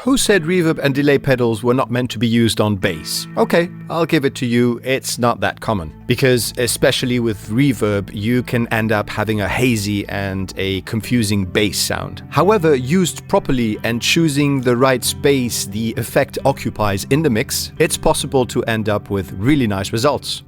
Who said reverb and delay pedals were not meant to be used on bass? Okay, I'll give it to you, it's not that common. Because especially with reverb, you can end up having a hazy and a confusing bass sound. However, used properly and choosing the right space the effect occupies in the mix, it's possible to end up with really nice results.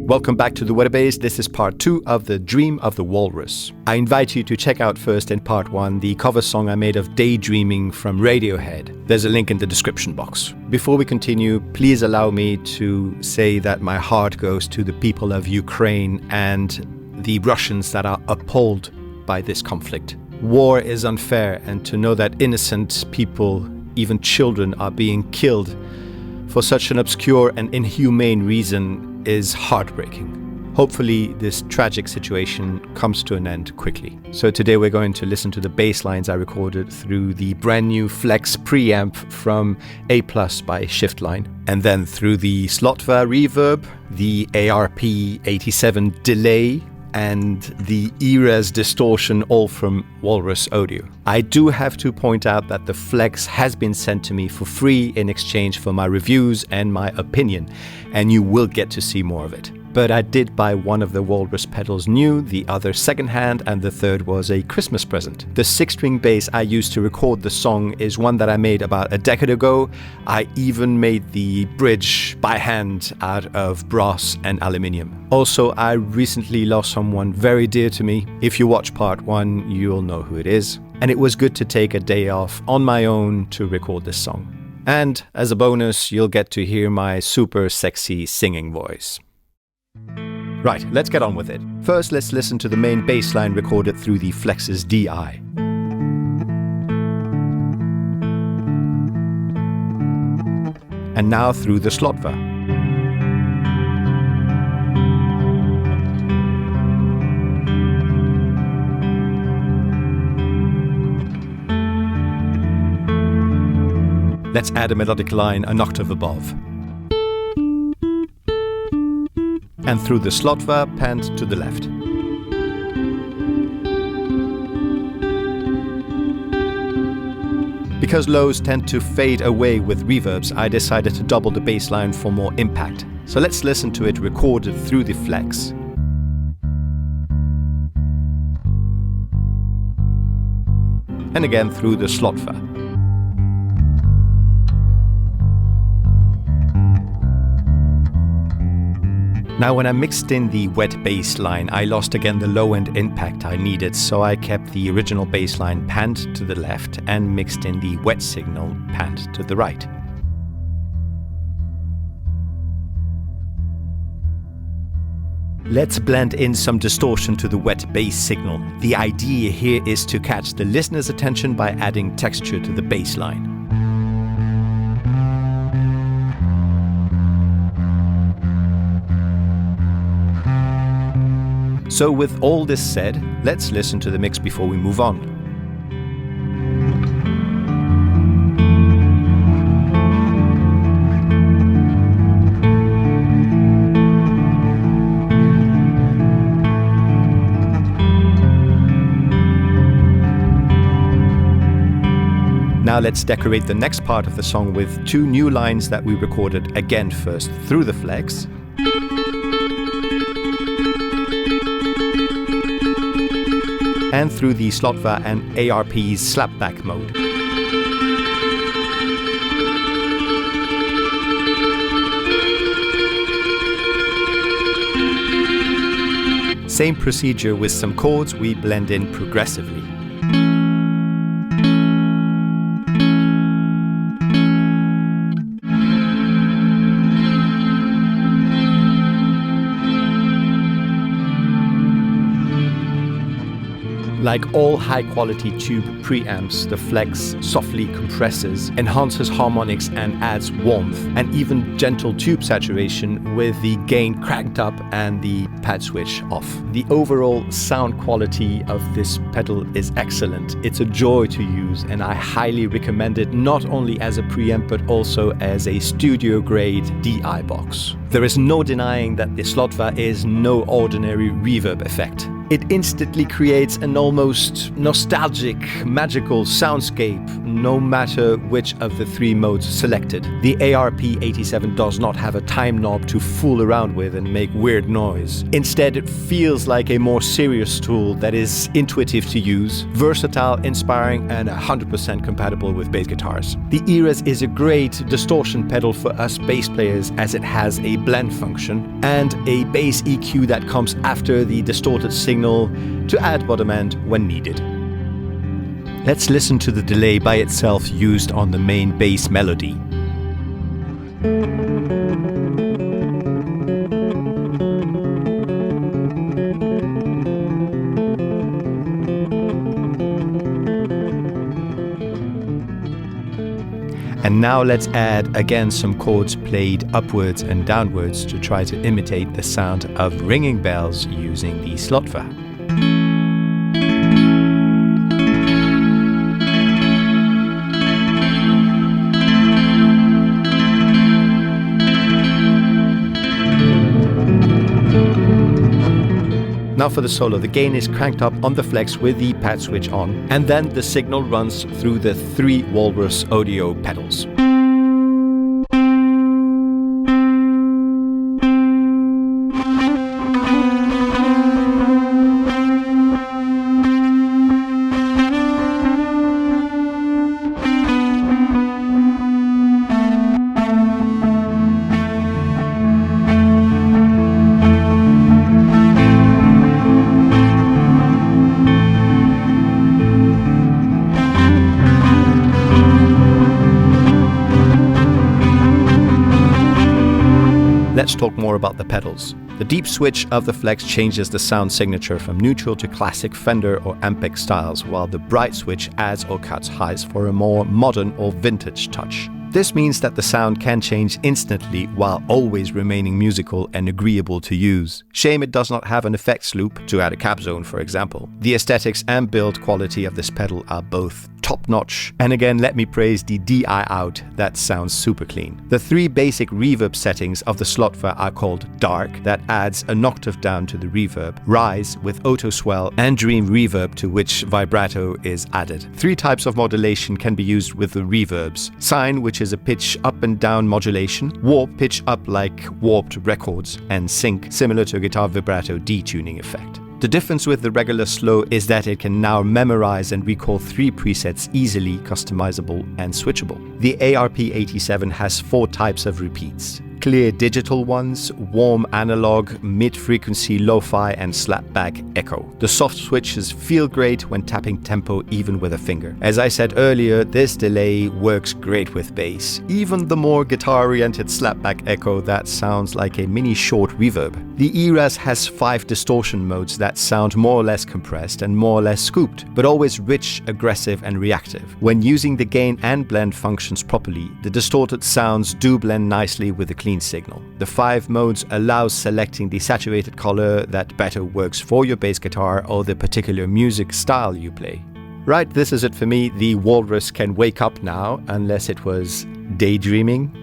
Welcome back to The Thewetterbass. This is part 2 of The Dream of the Walrus. I invite you to check out first in part 1 the cover song I made of Daydreaming from Radiohead. There's a link in the description box. Before we continue, please allow me to say that my heart goes to the people of Ukraine and the Russians that are appalled by this conflict. War is unfair, and to know that innocent people, even children, are being killed for such an obscure and inhumane reason is heartbreaking. Hopefully this tragic situation comes to an end quickly. So today we're going to listen to the bass lines I recorded through the brand new Flex preamp from A+ by Shiftline, and then through the Slötvå reverb, the Arp-87 delay, and the Eras distortion, all from Walrus Audio. I do have to point out that the Flex has been sent to me for free in exchange for my reviews and my opinion, and you will get to see more of it. But I did buy one of the Walrus pedals new, the other secondhand, and the third was a Christmas present. The 6-string bass I used to record the song is one that I made about a decade ago. I even made the bridge by hand out of brass and aluminium. Also, I recently lost someone very dear to me. If you watch part 1, you'll know who it is. And it was good to take a day off on my own to record this song. And as a bonus, you'll get to hear my super sexy singing voice. Right, let's get on with it. First, let's listen to the main bass line recorded through the Flex's DI. And now through the Slötvå. Let's add a melodic line an octave above. And through the Slötvå, panned to the left. Because lows tend to fade away with reverbs, I decided to double the bass line for more impact. So let's listen to it recorded through the Flex. And again through the Slötvå. Now when I mixed in the wet bass line, I lost again the low-end impact I needed, so I kept the original bass line panned to the left and mixed in the wet signal panned to the right. Let's blend in some distortion to the wet bass signal. The idea here is to catch the listener's attention by adding texture to the bass line. So with all this said, let's listen to the mix before we move on. Now let's decorate the next part of the song with 2 new lines that we recorded again first through the Flex. And through the Slötvå and ARP's slapback mode. Same procedure with some chords we blend in progressively. Like all high-quality tube preamps, the Flex softly compresses, enhances harmonics and adds warmth, and even gentle tube saturation with the gain cranked up and the pad switch off. The overall sound quality of this pedal is excellent. It's a joy to use, and I highly recommend it not only as a preamp but also as a studio-grade DI box. There is no denying that the Slötvå is no ordinary reverb effect. It instantly creates an almost nostalgic, magical soundscape, no matter which of the three modes selected. The Arp-87 does not have a time knob to fool around with and make weird noise. Instead, it feels like a more serious tool that is intuitive to use, versatile, inspiring, and 100% compatible with bass guitars. The Eras is a great distortion pedal for us bass players as it has a blend function and a bass EQ that comes after the distorted signal to add bottom end when needed. Let's listen to the delay by itself used on the main bass melody. And now let's add again some chords played upwards and downwards to try to imitate the sound of ringing bells using the Slötvå. Now for the solo, the gain is cranked up on the flex with the pad switch on, and then the signal runs through the 3 Walrus Audio pedals. Let's talk more about the pedals. The deep switch of the flex changes the sound signature from neutral to classic Fender or Ampeg styles, while the bright switch adds or cuts highs for a more modern or vintage touch. This means that the sound can change instantly while always remaining musical and agreeable to use. Shame it does not have an effects loop to add a cap zone, for example. The aesthetics and build quality of this pedal are both top-notch. And again, let me praise the DI out, that sounds super clean. The 3 basic reverb settings of the Slötvå are called Dark, that adds an octave down to the reverb, Rise with auto swell, and Dream reverb, to which vibrato is added. 3 types of modulation can be used with the reverbs. Sine, which is a pitch up and down modulation, Warp, pitch up like warped records, and Sync, similar to a guitar vibrato detuning effect. The difference with the regular slow is that it can now memorize and recall 3 presets easily customizable and switchable. The Arp-87 has 4 types of repeats. Clear digital ones, warm analog, mid-frequency lo-fi, and slapback echo. The soft switches feel great when tapping tempo even with a finger. As I said earlier, this delay works great with bass. Even the more guitar-oriented slapback echo that sounds like a mini short reverb. The Eras has 5 distortion modes that sound more or less compressed and more or less scooped, but always rich, aggressive, and reactive. When using the gain and blend functions properly, the distorted sounds do blend nicely with the clean signal. The 5 modes allows selecting the saturated color that better works for your bass guitar or the particular music style you play. Right, this is it for me. The Walrus can wake up now, unless it was daydreaming.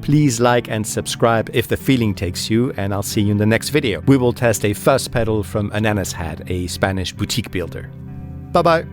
Please like and subscribe if the feeling takes you, and I'll see you in the next video. We will test a fuzz pedal from Ananas Head, a Spanish boutique builder. Bye bye!